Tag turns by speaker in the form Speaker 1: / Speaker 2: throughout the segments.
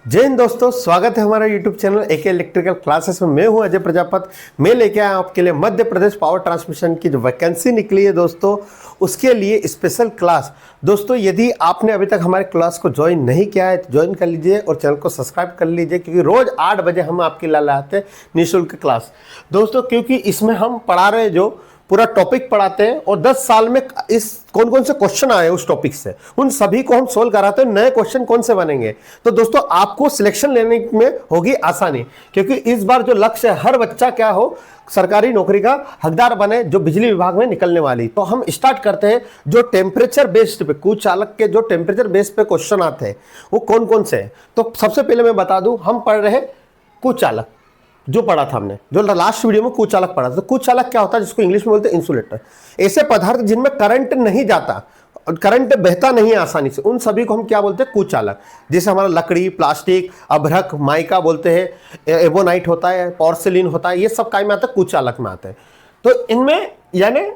Speaker 1: जय हिंद दोस्तों, स्वागत है हमारा YouTube channel AK electrical classes में। मैं हूं अजय प्रजापति। मैं लेके आया आपके लिए मध्य प्रदेश पावर ट्रांसमिशन की जो वैकेंसी निकली है दोस्तों, उसके लिए स्पेशल क्लास। दोस्तों, यदि आपने अभी तक हमारे क्लास को ज्वाइन नहीं किया है तो ज्वाइन कर लीजिए और चैनल को सब्सक्राइब कर लीजिए, क्योंकि रोज़ 8 बजे हम आपके लिए लाते हैं निःशुल्क क्लास दोस्तों। क्योंकि इसमें हम पढ़ा रहे जो पूरा टॉपिक पढ़ाते हैं और 10 साल में इस कौन कौन से क्वेश्चन आए उस टॉपिक से, उन सभी को हम सोल्व कराते हैं। नए क्वेश्चन कौन से बनेंगे तो दोस्तों आपको सिलेक्शन लेने में होगी आसानी, क्योंकि इस बार जो लक्ष्य है हर बच्चा क्या हो, सरकारी नौकरी का हकदार बने जो बिजली विभाग में निकलने वाली। तो हम स्टार्ट करते हैं जो टेम्परेचर बेस्ड पे, कुचालक के जो टेम्परेचर बेस्ड पे क्वेश्चन आते हैं वो कौन कौन से हैं। तो सबसे पहले मैं बता दूं, हम पढ़ रहे हैं कुचालक, जो पढ़ा था हमने, जो लास्ट वीडियो में कुचालक पढ़ा था। तो कुचालक क्या होता है, जिसको इंग्लिश में बोलते हैं इंसुलेटर। ऐसे पदार्थ जिनमें करंट नहीं जाता और करंट बहता नहीं है आसानी से, उन सभी को हम क्या बोलते हैं, कुचालक। जैसे हमारा लकड़ी, प्लास्टिक, अभ्रक, माइका बोलते हैं, एबोनाइट होता है, पोर्सिलिन होता है, ये सब काय में आता है, कुचालक में आते हैं। तो इनमें यानी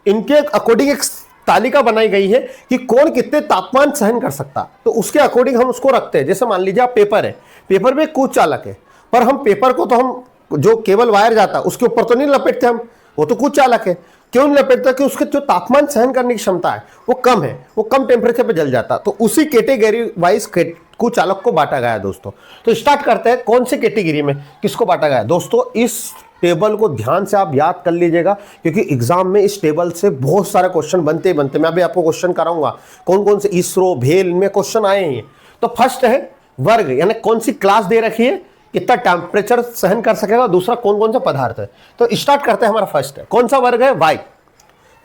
Speaker 1: इनके अकॉर्डिंग एक तालिका बनाई गई है कि कौन कितने तापमान सहन कर सकता, तो उसके अकॉर्डिंग हम उसको रखते हैं। जैसे मान लीजिए आप पेपर है, पेपर में कुचालक है, पर हम पेपर को तो हम जो केबल वायर जाता है उसके ऊपर तो नहीं लपेटते हम, वो तो कुचालक है। क्यों नहीं लपेटता? कि उसके जो तापमान सहन करने की क्षमता है वो कम है, वो कम टेम्परेचर पे जल जाता। तो उसी कैटेगरी वाइज कुचालक को बांटा गया है दोस्तों। तो स्टार्ट करते हैं कौन सी कैटेगरी में किसको बांटा गया है। दोस्तों, इस टेबल को ध्यान से आप याद कर लीजिएगा, क्योंकि एग्जाम में इस टेबल से बहुत सारे क्वेश्चन बनते ही बनते। मैं अभी आपको क्वेश्चन कराऊंगा कौन कौन से इसरो, भेल में क्वेश्चन आए हैं। तो फर्स्ट है वर्ग, यानी कौन सी क्लास दे रखी है, कितना टेम्परेचर सहन कर सकेगा, दूसरा कौन कौन सा पदार्थ है। तो स्टार्ट करते हैं। हमारा फर्स्ट है कौन सा वर्ग है, वाई।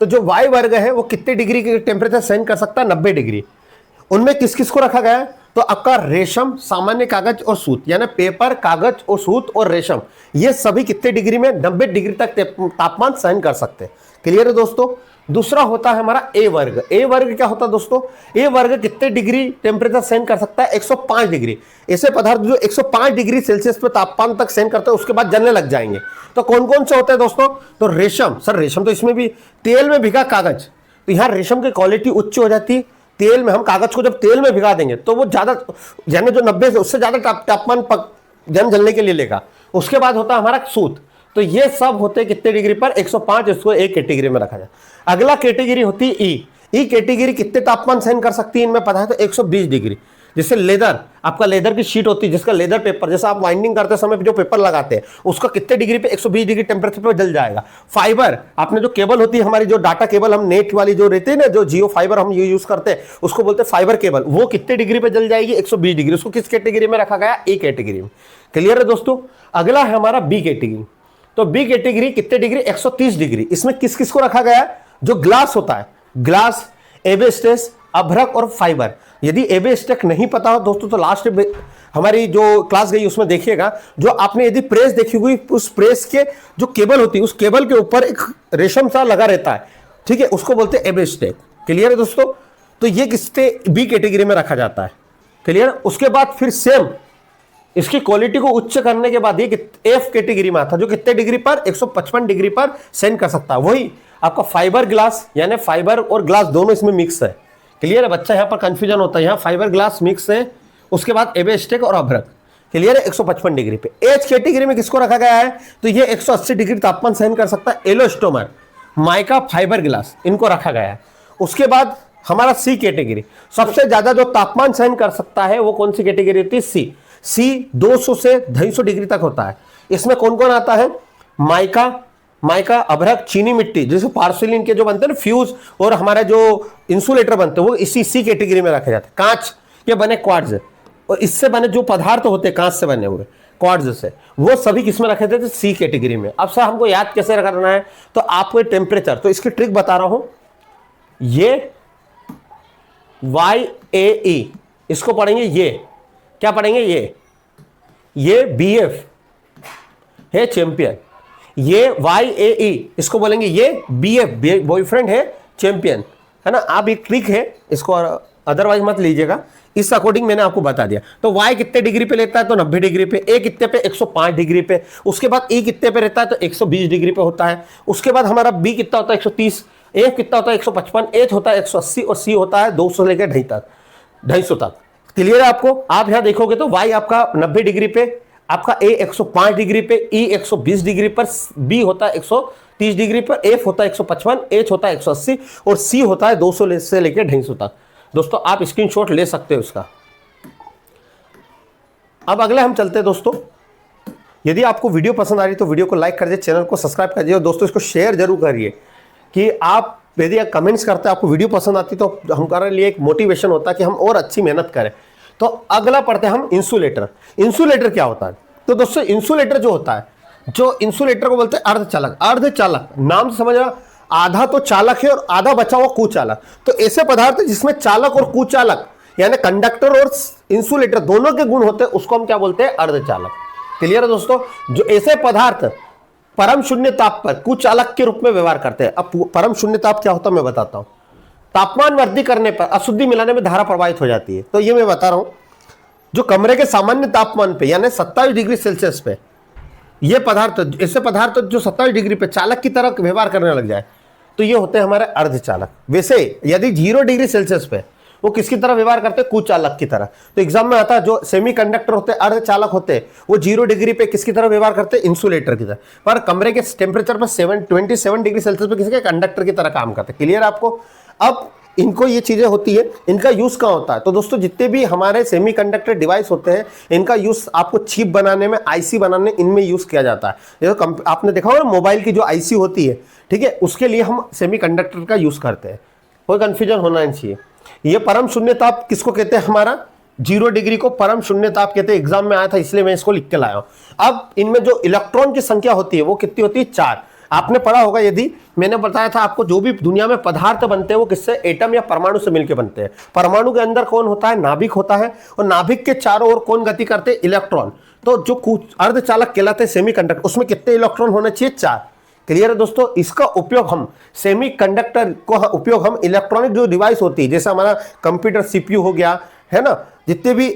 Speaker 1: तो जो वाई वर्ग है वो कितने डिग्री के टेम्परेचर सहन कर सकता है, 90 डिग्री। उनमें किस किस को रखा गया है, तो आपका रेशम, सामान्य कागज और सूत, यानी पेपर, कागज और सूत और रेशम, ये सभी कितने डिग्री में, 90 डिग्री तक तापमान सहन कर सकते हैं। क्लियर है दोस्तों। दूसरा होता है हमारा ए वर्ग। ए वर्ग क्या होता है दोस्तों, ए वर्ग कितने डिग्री टेम्परेचर सहन कर सकता है, 105 डिग्री। ऐसे पदार्थ जो 105 डिग्री सेल्सियस पे तापमान तक सहन करते हैं उसके बाद जलने लग जाएंगे। तो कौन कौन से होते हैं दोस्तों, तो रेशम। सर रेशम तो इसमें भी, तेल में भिगा कागज, तो यहाँ रेशम की क्वालिटी उच्च हो जाती है। तेल में हम कागज को जब तेल में भिगा देंगे तो वो ज्यादा, यानी जो 90 से उससे ज्यादा तापमान जलने के लिए लेगा। उसके बाद होता है हमारा सूत। तो ये सब होते हैं कितने डिग्री पर, 105। इसको एक कैटेगरी में रखा जाए। अगला कैटेगरी होती है ई। ई कैटेगरी कितने तापमान सहन कर सकती है, इनमें पता है तो 120 डिग्री। जैसे लेदर, आपका लेदर की शीट होती है, जिसका लेदर पेपर, जैसे आप वाइंडिंग करते समय जो पेपर लगाते हैं उसका कितने डिग्री पे, 120 डिग्री टेम्परेचर पे जल जाएगा। फाइबर, आपने जो केबल होती है हमारी, जो डाटा केबल हम नेट वाली जो रहती है ना, जो जियो फाइबर हम यूज करते हैं, उसको बोलते हैं फाइबर केबल, वो कितने डिग्री पे जल जाएगी, 120 डिग्री। उसको किस कैटेगरी में रखा गया, ए कैटेगरी में। क्लियर है दोस्तों। अगला है हमारा बी कैटेगरी। तो बी कैटेगरी कितने डिग्री, 130 डिग्री। इसमें किस किस को रखा गया है, जो ग्लास होता है, ग्लास, एबेस्टेस, अभ्रक और फाइबर। यदि एबेस्टेक नहीं पता हो दोस्तों तो लास्ट हमारी जो क्लास गई उसमें देखिएगा। जो आपने यदि प्रेस देखी हुई, उस प्रेस के जो केबल होती है, उस केबल के ऊपर एक रेशम सा लगा रहता है, ठीक है, उसको बोलते हैं एबेस्टेक। क्लियर है दोस्तों। तो ये किसके, बी कैटेगरी में रखा जाता है। क्लियर। उसके बाद फिर सेम इसकी क्वालिटी को उच्च करने के बाद ये एफ कैटेगरी में आता है, जो कितने डिग्री पर, 155 डिग्री पर सहन कर सकता है। वही आपका फाइबर ग्लास, यानी फाइबर और ग्लास दोनों इसमें मिक्स है। क्लियर है। बच्चा यहाँ पर कंफ्यूजन होता है, यहाँ फाइबर ग्लास मिक्स है। उसके बाद एबेस्टेक और अभ्रक। क्लियर है, 155 डिग्री पे। एच कैटेगरी में किसको रखा गया है, तो ये 180 डिग्री तापमान सहन कर सकता है। एलोस्टोमर, माइका, फाइबर ग्लास, इनको रखा गया है। उसके बाद हमारा सी कैटेगरी, सबसे ज्यादा जो तापमान सहन कर सकता है वो कौन सी कैटेगरी होती है, सी। सी 200 से 250 डिग्री तक होता है। इसमें कौन कौन आता है, माइका, अभ्रक, चीनी मिट्टी, जैसे पार्सिलिन के जो बनते हैं ना फ्यूज, और हमारे जो इंसुलेटर बनते हैं वो इसी सी कैटेगरी में रखे जाते हैं। कांच के बने क्वार्ट्ज, और इससे बने जो पदार्थ होते हैं कांच से बने हुए क्वार्ट्ज से, वो सभी किसमें रखे थे, सी कैटेगरी में। अब सर हमको याद कैसे करना है, तो आपको टेम्परेचर, तो इसकी ट्रिक बता रहा हूं। ये YAE, इसको पढ़ेंगे, ये क्या पढ़ेंगे, ये BF है चैंपियन। ये YAE, इसको बोलेंगे ये BF, बॉयफ्रेंड है चैंपियन, है ना। आप एक ट्रिक है, इसको अदरवाइज मत लीजिएगा, इस अकॉर्डिंग मैंने आपको बता दिया। तो Y कितने डिग्री पे लेता है, तो 90 डिग्री पे। A कितने पे, 105 डिग्री पे। उसके बाद E कितने पे रहता है, तो 120 डिग्री पे होता है। उसके बाद हमारा B कितना होता है, 130। F कितना होता है, 155। H होता है 180 और C होता है 200 लेकर 250 तक। क्लियर है आपको? आप यहां देखोगे तो y आपका 90 डिग्री पे, आपका a 105 डिग्री पे, e 120 डिग्री पर, b होता है 130 डिग्री पर, f होता है 155, h होता है 180 और c होता है 200 से लेकर 250 तक। दोस्तों आप स्क्रीनशॉट ले सकते हो इसका। अब अगले हम चलते हैं दोस्तों। यदि आपको वीडियो पसंद आ रही है तो वीडियो को लाइक कर दीजिए, चैनल को सब्सक्राइब कर दीजिए और दोस्तों इसको शेयर जरूर करिए कि आप यदि आप कमेंट्स करते हैं, आपको वीडियो पसंद आती तो हमारे लिए एक मोटिवेशन होता है कि हम और अच्छी मेहनत करें। तो अगला पढ़ते हैं हम इंसुलेटर। इंसुलेटर क्या होता है? तो दोस्तों इंसुलेटर जो होता है, जो इंसुलेटर को बोलते हैं अर्धचालक। अर्धचालक नाम से समझ रहा, आधा तो चालक है और आधा बचा हुआ कुचालक। तो ऐसे पदार्थ जिसमें चालक और कुचालक यानी कंडक्टर और इंसुलेटर दोनों के गुण होते हैं उसको हम क्या बोलते हैं? अर्धचालक। क्लियर है दोस्तों? जो ऐसे पदार्थ परम शून्य ताप पर कुचालक के रूप में व्यवहार करते हैं। अब परम शून्य ताप क्या होता है मैं बताता हूं। तापमान वृद्धि करने पर अशुद्धि मिलाने में धारा प्रवाहित हो जाती है। तो ये मैं बता रहा हूं, जो कमरे के सामान्य तापमान पे यानी 27 डिग्री सेल्सियस पे ये पदार्थ, ऐसे पदार्थ जो 27 डिग्री पे चालक की तरह व्यवहार करने लग जाए तो ये होते हैं हमारे अर्धचालक। वैसे यदि 0 डिग्री सेल्सियस पे वो किसकी तरह व्यवहार करते हैं? कुचालक की तरह। तो एग्जाम में आता है जो सेमीकंडक्टर होते हैं, अर्धचालक होते हैं, वो 0 डिग्री पे किसकी तरह व्यवहार करते हैं? इंसुलेटर की तरह। पर कमरे के टेम्परेचर पर 27 डिग्री सेल्सियस पे किसी के कंडक्टर की तरह काम करते हैं। क्लियर आपको? अब इनको ये चीजें होती है, इनका यूज कहाँ होता है? तो दोस्तों जितने भी हमारे सेमीकंडक्टर डिवाइस होते हैं इनका यूज आपको चिप बनाने में, आईसी बनाने, इनमें यूज किया जाता है। जैसे आपने देखा होगा मोबाइल की जो आईसी होती है, ठीक है, उसके लिए हम सेमीकंडक्टर का यूज करते हैं। कोई कंफ्यूजन होना नहीं चाहिए। ये परम शून्य ताप किसको कहते हैं? हमारा 0 डिग्री को परम शून्य ताप कहते हैं। एग्जाम में आया था इसलिए मैं इसको लिख के लाया हूं। अब इनमें जो इलेक्ट्रॉन की संख्या होती है वो कितनी होती है? 4। आपने पढ़ा होगा, यदि मैंने बताया था आपको, जो भी दुनिया में पदार्थ बनते हैं वो किससे? एटम या परमाणु से मिलकर बनते हैं। परमाणु के अंदर कौन होता है? नाभिक होता है। और नाभिक के चारों ओर कौन गति करते हैं? इलेक्ट्रॉन। तो जो अर्धचालक कहलाते हैं सेमीकंडक्टर, उसमें कितने इलेक्ट्रॉन होने चाहिए? 4। क्लियर है दोस्तों? इसका उपयोग हम सेमीकंडक्टर को उपयोग हम इलेक्ट्रॉनिक जो डिवाइस होती है, जैसे हमारा कंप्यूटर सीपीयू हो गया है ना, जितने भी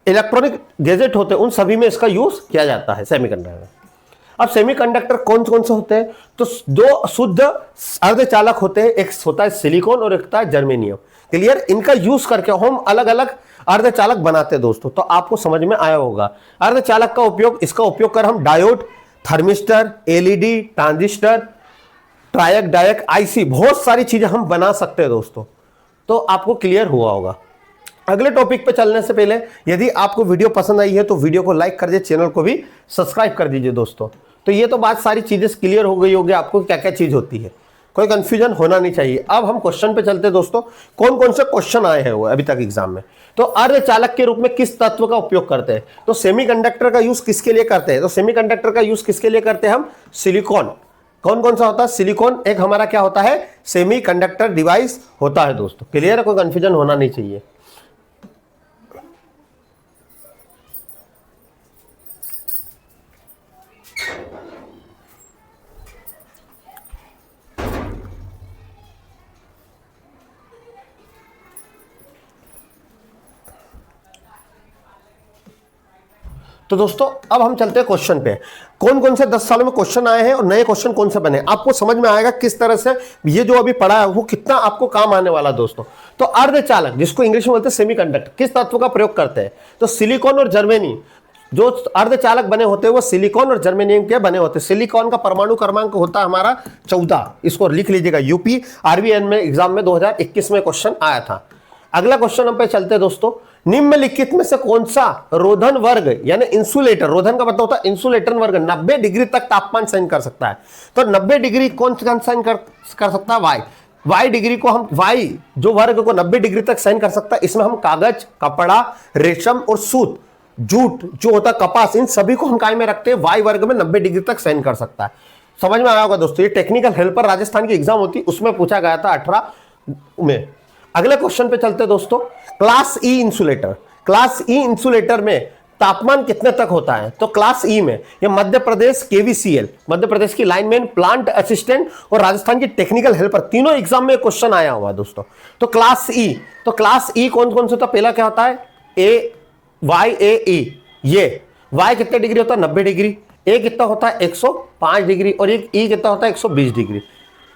Speaker 1: इलेक्ट्रॉनिक गैजेट होते हैं उन सभी में इसका यूज किया जाता है सेमीकंडक्टर। अब सेमीकंडक्टर कौन कौन से होते हैं? तो 2 शुद्ध अर्धचालक होते हैं, एक होता है सिलिकॉन और एक होता है जर्मेनियम। क्लियर? इनका यूज करके हम अलग अलग अर्धचालक बनाते हैं दोस्तों। तो आपको समझ में आया होगा अर्धचालक का उपयोग। इसका उपयोग कर हम diode, thermistor, LED, transistor, triac, diac, IC, बहुत सारी चीजें हम बना सकते हैं दोस्तों। तो आपको क्लियर हुआ होगा। अगले टॉपिक पे चलने से पहले यदि आपको वीडियो पसंद आई है तो वीडियो को लाइक कर दीजिए, चैनल को भी सब्सक्राइब कर दीजिए दोस्तों। तो ये तो बात सारी चीजें क्लियर हो गई होगी आपको क्या क्या चीज होती है। कोई कंफ्यूजन होना नहीं चाहिए। अब हम क्वेश्चन पे चलते हैं दोस्तों। कौन कौन से क्वेश्चन आए हैं वो अभी तक एग्जाम में। तो अर्धचालक के रूप में किस तत्व का उपयोग करते हैं? तो सेमीकंडक्टर का यूज किसके लिए करते हैं? तो सेमीकंडक्टर का यूज किसके लिए करते हैं हम? सिलिकॉन। कौन कौन सा होता है? सिलिकॉन एक हमारा क्या होता है? सेमीकंडक्टर डिवाइस होता है दोस्तों। क्लियर है? कोई कंफ्यूजन होना नहीं चाहिए। तो दोस्तों अब हम चलते हैं क्वेश्चन पे। कौन कौन से 10 सालों में क्वेश्चन आए हैं और नए क्वेश्चन कौन से बने, आपको समझ में आएगा किस तरह से ये जो अभी पढ़ा है वो कितना आपको काम आने वाला दोस्तों। तो अर्धचालक जिसको इंग्लिश में बोलते हैं सेमीकंडक्टर, किस तत्व का प्रयोग करते हैं? तो सिलिकॉन और जर्मेनियम। जो अर्धचालक बने होते हैं वो सिलिकॉन और जर्मेनियम के बने होते हैं। सिलिकॉन का परमाणु क्रमांक होता है हमारा 14। इसको लिख लीजिएगा। यूपी आरबीएन में एग्जाम में 2021 में क्वेश्चन आया था। अगला क्वेश्चन हम पे चलते हैं दोस्तों। निम्नलिखित में से कौन सा रोधन वर्ग यानी इंसुलेटर, रोधन का मतलब होता है इंसुलेटर वर्ग 90 डिग्री तक तापमान सहन कर सकता है? तो 90 डिग्री कौन सहन कर सकता है? वाई। वाई डिग्री को हम, वाई जो वर्ग को 90 डिग्री तक सहन कर सकता है, इसमें हम कागज, कपड़ा, रेशम और सूत, जूट जो होता है कपास, इन सभी को हम काय में रखते हैं। वाई वर्ग में 90 डिग्री तक सहन कर सकता है। समझ में आया होगा दोस्तों। ये टेक्निकल हेल्पर राजस्थान की एग्जाम होती उसमें पूछा गया था 18 में। अगले क्वेश्चन पे चलते हैं दोस्तों। क्लास ई इंसुलेटर। क्लास ई इंसुलेटर में तापमान कितने तक होता है? तो क्लास ई में ये मध्य प्रदेश केवीसीएल, मध्य प्रदेश की लाइनमैन, प्लांट असिस्टेंट और राजस्थान की टेक्निकल हेल्पर, तीनों एग्जाम में क्वेश्चन आया हुआ दोस्तों। तो क्लास ई, तो क्लास ई कौन कौन से होता है? पहला क्या होता है? ए वाई ए ई। ये वाई कितने डिग्री होता है? 90 डिग्री। ए कितना होता है? 105 डिग्री। और एक ई कितना होता है? 120 डिग्री।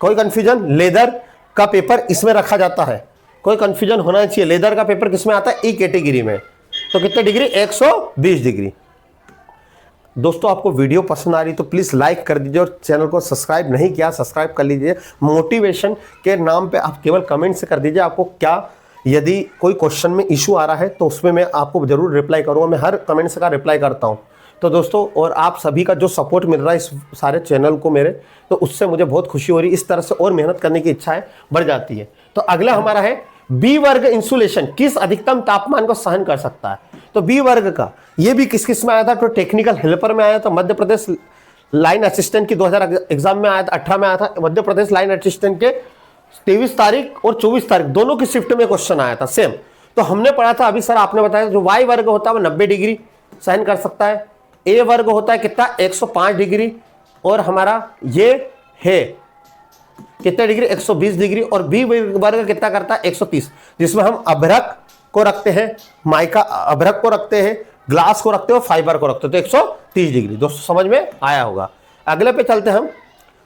Speaker 1: कोई कंफ्यूजन? लेदर का पेपर इसमें रखा जाता है। कोई कंफ्यूजन होना चाहिए। लेदर का पेपर किसमें आता है? ई कैटेगरी में। तो कितने डिग्री, 120 डिग्री। दोस्तों आपको वीडियो पसंद आ रही तो प्लीज लाइक कर दीजिए और चैनल को सब्सक्राइब नहीं किया सब्सक्राइब कर लीजिए। मोटिवेशन के नाम पे आप केवल कमेंट से कर दीजिए आपको क्या, यदि कोई क्वेश्चन में इशू आ रहा है तो उसमें मैं आपको जरूर रिप्लाई करूंगा, मैं हर कमेंट से का रिप्लाई करता हूं। तो दोस्तों और आप सभी का जो सपोर्ट मिल रहा है इस सारे चैनल को मेरे, तो उससे मुझे बहुत खुशी हो रही है। इस तरह से और मेहनत करने की इच्छा है बढ़ जाती है। तो अगला हमारा है बी वर्ग इंसुलेशन किस अधिकतम तापमान को सहन कर सकता है। तो बी वर्ग का ये भी किस किस में आया था, तो टेक्निकल हेल्पर में आया था, मध्य प्रदेश लाइन असिस्टेंट की 2000 एग्जाम में आया था, 18 में आया था, मध्य प्रदेश लाइन असिस्टेंट के 23 तारीख और 24 तारीख दोनों की शिफ्ट में क्वेश्चन आया था सेम। तो हमने पढ़ा था अभी सर आपने बताया जो वाई वर्ग होता है वो 90 डिग्री सहन कर सकता है, ए वर्ग होता है कितना 105 डिग्री, और हमारा ये है कितने डिग्री 120 डिग्री, और बी वर्ग कितना करता है 130, जिसमें हम अभ्रक को रखते हैं, माइका अभ्रक को रखते हैं, ग्लास को रखते हो, फाइबर को रखते हो, तो 130 डिग्री। दोस्तों समझ में आया होगा। अगले पे चलते हम।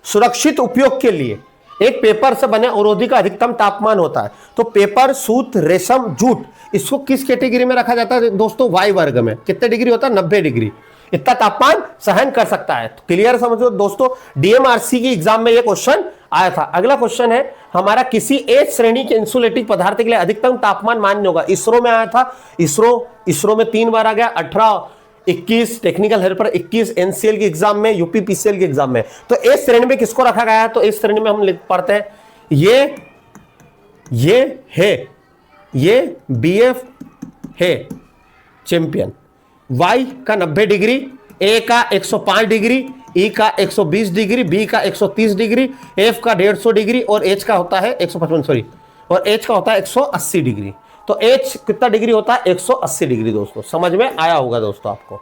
Speaker 1: सुरक्षित उपयोग के लिए एक पेपर से बने अवरोधी का अधिकतम तापमान होता है। तो पेपर, सूत, रेशम, जूट, इसको किस कैटेगरी में रखा जाता है दोस्तों, वाई वर्ग में। कितने डिग्री होता है 90 डिग्री, इतना तापमान सहन कर सकता है। तो क्लियर समझो दोस्तों, डीएमआरसी की एग्जाम में यह क्वेश्चन आया था। अगला क्वेश्चन है हमारा किसी एच श्रेणी के इंसुलेटिंग पदार्थ के लिए अधिकतम तापमान मान्य होगा। इसरो में आया था, इसरो में 3 बार आ गया, 18, 21 टेक्निकल हेल्पर, 21 एनसीएल की एग्जाम में, यूपीपीसीएल की एग्जाम में। तो एच श्रेणी में किसको रखा गया है, तो इस श्रेणी में हम लिख पढ़ते हैं ये है, ये बीएफ है चैंपियन, वाई का 90 डिग्री, ए का 105 डिग्री, ई का 120 डिग्री, बी का 130 डिग्री, एफ का 150 डिग्री, और एच का होता है 155 सॉरी, और एच का होता है 180 डिग्री। तो एच कितना डिग्री होता है 180 डिग्री। दोस्तों समझ में आया होगा दोस्तों आपको।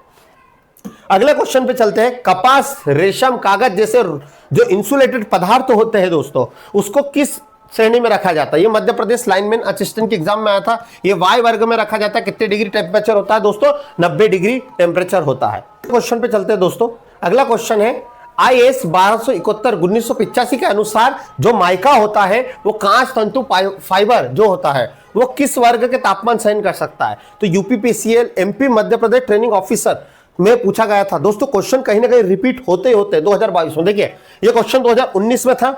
Speaker 1: अगले क्वेश्चन पे चलते हैं। कपास, रेशम, कागज जैसे जो इंसुलेटेड पदार्थ होते हैं दोस्तों, उसको किस श्रेणी में रखा जाता है। ये मध्य प्रदेश लाइनमैन असिस्टेंट की एग्जाम में आया था। ये वाई वर्ग में रखा जाता है। कितने डिग्री टेम्परेचर होता है दोस्तों, 90 डिग्री टेम्परेचर होता है। क्वेश्चन पे चलते हैं दोस्तों। अगला क्वेश्चन है IS 1271/1985 के अनुसार जो माइका होता है वो कांच तंतु फाइबर जो होता है वो किस वर्ग के तापमान सहन कर सकता है। तो UPPCL, MP Madhya Pradesh training officer में पूछा गया था दोस्तों। क्वेश्चन कहीं ना कहीं रिपीट होते होते 2022 में, देखिए ये क्वेश्चन 2019 में था,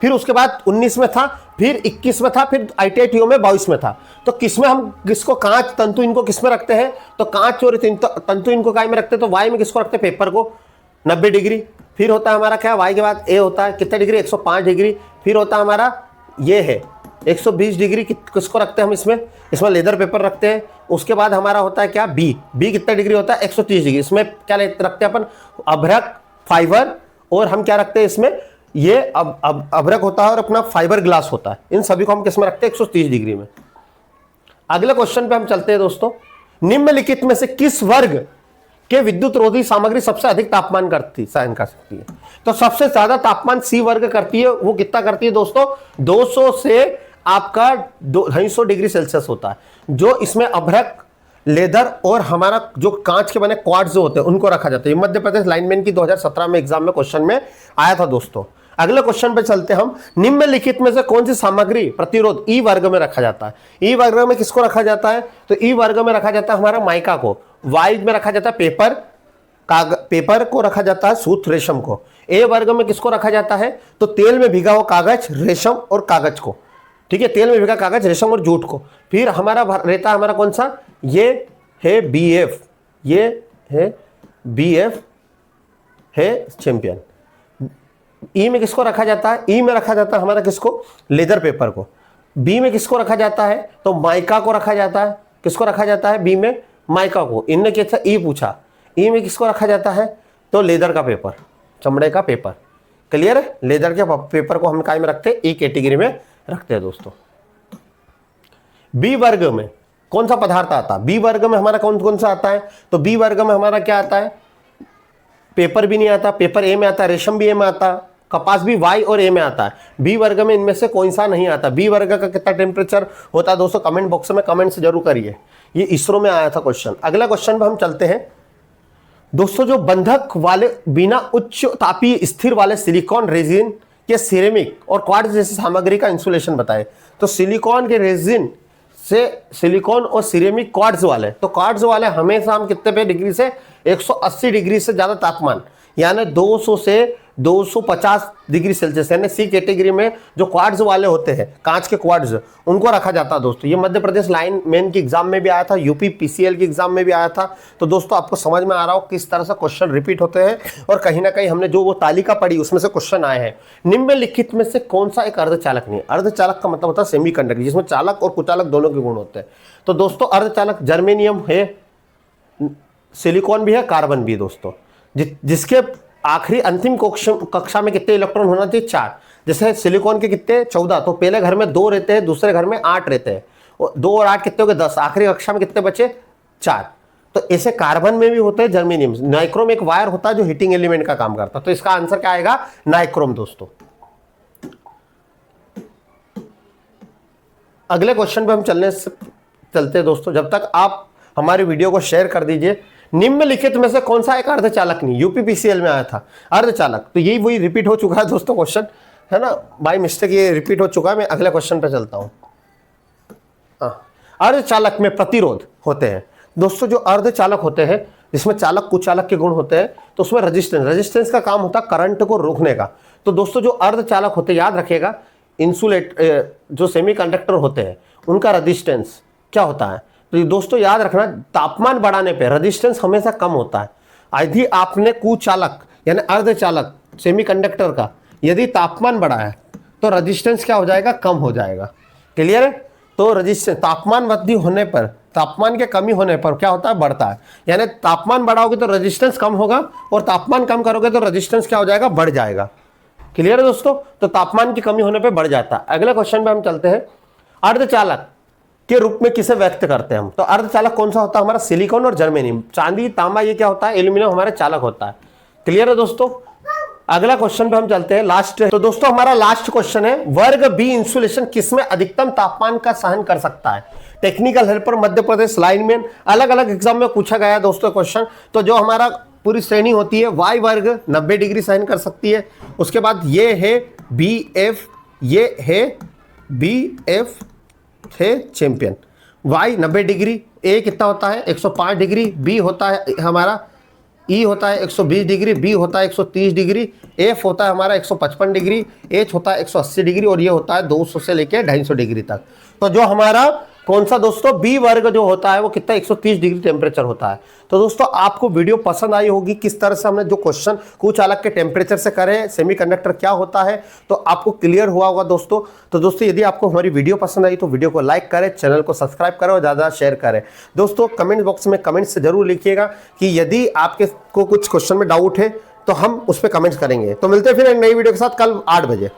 Speaker 1: फिर उसके बाद 19 में था, फिर 21 में था, फिर ITITO में 22 में था। तो किसमें हम किसको कांच तंतु इनको किसमें रखते हैं, तो कांच और तंतु इनको काय में रखते हैं, तो वाई में किसको रखते हैं, पेपर को 90 डिग्री। फिर होता है हमारा क्या, वाई के बाद ए होता है कितने डिग्री 105 डिग्री। फिर होता है हमारा ये है 120 डिग्री, किसको रखते हैं हम इसमें लेदर पेपर रखते हैं। उसके बाद हमारा होता है क्या, बी कितना डिग्री होता है 130 डिग्री। इसमें क्या रखते हैं अपन, अभ्रक, फाइबर, और हम क्या रखते हैं इसमें, ये अभ्रक होता है और अपना फाइबर ग्लास होता है। इन सभी को हम किसमें रखते हैं 130 डिग्री में। अगले क्वेश्चन पे हम चलते हैं दोस्तों। निम्नलिखित में से किस वर्ग के विद्युत रोधी सामग्री सबसे अधिक तापमान सहन कर सकती है। तो सबसे ज्यादा तापमान सी वर्ग करती है। वो कितना करती है दोस्तों, 200 से आपका 250 डिग्री सेल्सियस होता है। जो इसमें अभ्रक, लेदर और हमारा जो कांच के बने क्वार्ट्ज जो होते हैं उनको रखा जाता है। मध्य प्रदेश लाइनमैन की 2017 में एग्जाम में क्वेश्चन में आया था दोस्तों। अगले क्वेश्चन पे चलते हम। निम्नलिखित में से कौन सी सामग्री प्रतिरोध ई वर्ग में रखा जाता है। ई वर्ग में किसको रखा जाता है, तो ई वर्ग में रखा जाता है हमारा माइका को। वाई में रखा जाता है पेपर को रखा जाता है, सूत, रेशम को। ए वर्ग में किसको रखा जाता है, तो तेल में भिगा हुआ कागज, रेशम और कागज को। ठीक है, तेल में भिगा कागज, रेशम और जूट को। फिर हमारा रहता है हमारा कौन सा, ये है बीएफ, ये है बीएफ है चैंपियन। ई में किसको रखा जाता है, ई में रखा जाता है हमारा किसको, लेदर पेपर को। बी में किसको रखा जाता है, तो माइका को रखा जाता है। किसको रखा जाता है, बी में माइका को। इनने क्या ई पूछा, ई में किसको रखा जाता है, तो लेदर का पेपर, चमड़े का पेपर। क्लियर है, लेदर के पेपर को हम काय में रखते हैं, ई कैटेगरी में रखते हैं दोस्तों। बी वर्ग में कौन सा पदार्थ आता है, बी वर्ग में हमारा कौन कौन सा आता है, तो बी वर्ग में हमारा क्या आता है, पेपर भी नहीं आता, पेपर ए में आता है, रेशम भी ए में आता है, कपास भी वाई और ए में आता है। बी वर्ग में इनमें से कोई सा नहीं आता। बी वर्ग का कितना टेम्परेचर होता है दोस्तों, कमेंट बॉक्स में कमेंट से जरूर करिए। ये इसरो में आया था क्वेश्चन। अगला क्वेश्चन पे हम चलते हैं दोस्तों। जो बंधक वाले बिना उच्च तापीय स्थिर वाले सिलिकॉन, रेजिन के सिरेमिक और क्वार्ट्ज जैसी सामग्री का इंसुलेशन बताए। तो सिलिकॉन के, रेजिन, से सिलिकॉन और सिरेमिक क्वार्ट्ज वाले, तो क्वार्ट्ज वाले हमेशा हम कितने पे डिग्री से 180 डिग्री से ज़्यादा तापमान, यानी 200 से 250 डिग्री सेल्सियस, यानी सी कैटेगरी में जो क्वार्ट्ज वाले होते हैं, कांच के क्वार्ट्ज, उनको रखा जाता है दोस्तों। ये मध्य प्रदेश लाइन मैन की एग्जाम में भी आया था, यूपी पीसीएल की एग्जाम में भी आया था। तो दोस्तों आपको समझ में आ रहा हो किस तरह से क्वेश्चन रिपीट होते हैं, और कहीं ना कहीं हमने जो वो तालिका पढ़ी उसमें से क्वेश्चन आए हैं। निम्नलिखित में से कौन सा एक अर्धचालक नहीं है? अर्धचालक का मतलब होता है सेमीकंडक्टर, जिसमें चालक और कुचालक दोनों के गुण होते हैं। तो दोस्तों अर्धचालक जर्मेनियम है, सिलिकॉन भी है, कार्बन भी है दोस्तों। जिसके आखिरी अंतिम कक्षा में कितने इलेक्ट्रॉन होना चाहिए? 4। जैसे सिलिकॉन के कितने? 14। तो पहले घर में 2 रहते हैं, दूसरे घर में 8 रहते हैं, 2 और 8 कितने हो गए? 10। आखिरी कक्षा में कितने बचे? 4। तो ऐसे कार्बन में भी होते हैं जर्मेनियम। नाइक्रोम एक वायर होता है जो हीटिंग एलिमेंट का काम करता है। तो इसका आंसर क्या आएगा? नाइक्रोम दोस्तों। अगले क्वेश्चन पे हम चलते हैं दोस्तों। जब तक आप हमारी वीडियो को शेयर कर दीजिए। निम्नलिखित में से कौन सा एक अर्धचालक नहीं? यूपी पीसीएल में आया था अर्धचालक। तो यही वही रिपीट हो चुका है दोस्तों क्वेश्चन, है ना, बाय मिस्टेक ये रिपीट हो चुका है। मैं अगले क्वेश्चन पे चलता हूं। अर्धचालक में प्रतिरोध होते हैं दोस्तों। जो अर्धचालक होते हैं जिसमें चालक कुचालक के गुण होते हैं, तो उसमें रेजिस्टेंस का काम होता है करंट को रोकने का। तो दोस्तों जो अर्धचालक होते हैं, याद रखिएगा, जो सेमीकंडक्टर होते हैं उनका रेजिस्टेंस क्या होता है? तो दोस्तों याद रखना, तापमान बढ़ाने पे रेजिस्टेंस हमेशा कम होता है। यदि आपने कुचालक यानी अर्धचालक सेमीकंडक्टर का यदि तापमान बढ़ाया तो रेजिस्टेंस क्या हो जाएगा? कम हो जाएगा। क्लियर है? तो रेजिस्टेंस तापमान वृद्धि होने पर, तापमान के कमी होने पर क्या होता है? बढ़ता है। यानी तापमान बढ़ाओगे तो रेजिस्टेंस कम होगा, और तापमान कम करोगे तो रेजिस्टेंस क्या हो जाएगा? बढ़ जाएगा। क्लियर है दोस्तों? तो तापमान की कमी होने पर बढ़ जाता है। अगले क्वेश्चन पे हम चलते हैं। अर्धचालक के रूप में किसे व्यक्त करते हैं हम? तो अर्धचालक कौन सा होता है? हमारा सिलिकॉन और जर्मेनियम। चांदी, तांबा ये क्या होता है? एल्यूमिनियम हमारे चालक होता है। क्लियर है दोस्तों? अगला क्वेश्चन पे हम चलते हैं, लास्ट। तो दोस्तों हमारा लास्ट क्वेश्चन है, वर्ग बी इंसुलेशन किसमें अधिकतम तापमान का सहन कर सकता है? Technical helper, Madhya Pradesh lineman, अलग अलग एग्जाम में पूछा गया दोस्तों क्वेश्चन। तो जो हमारा पूरी श्रेणी होती है, वाई वर्ग 90 डिग्री सहन कर सकती है। उसके बाद ये है बी एफ, ये है बी एफ है चैंपियन। वाई 90 डिग्री, ए कितना होता है? 105 डिग्री, बी होता है हमारा, ई होता है 120 डिग्री, बी होता है 130 डिग्री, एफ होता है हमारा 155 डिग्री, एच होता है 180 डिग्री, और ये होता है 200 से लेकर 250 डिग्री तक। तो जो हमारा कौन सा दोस्तों? बी वर्ग जो होता है वो कितना? 130 डिग्री टेम्परेचर होता है। तो दोस्तों आपको वीडियो पसंद आई होगी, किस तरह से हमने जो क्वेश्चन कुचालक के टेम्परेचर से करे, सेमीकंडक्टर क्या होता है, तो आपको क्लियर हुआ होगा दोस्तों। तो दोस्तों यदि आपको हमारी वीडियो पसंद आई तो वीडियो को लाइक करें, चैनल को सब्सक्राइब करें और ज़्यादा शेयर करें। दोस्तों कमेंट बॉक्स में कमेंट से जरूर लिखिएगा कि यदि आपके को कुछ क्वेश्चन में डाउट है तो हम उस पर कमेंट करेंगे। तो मिलते हैं फिर एक नई वीडियो के साथ कल 8 बजे।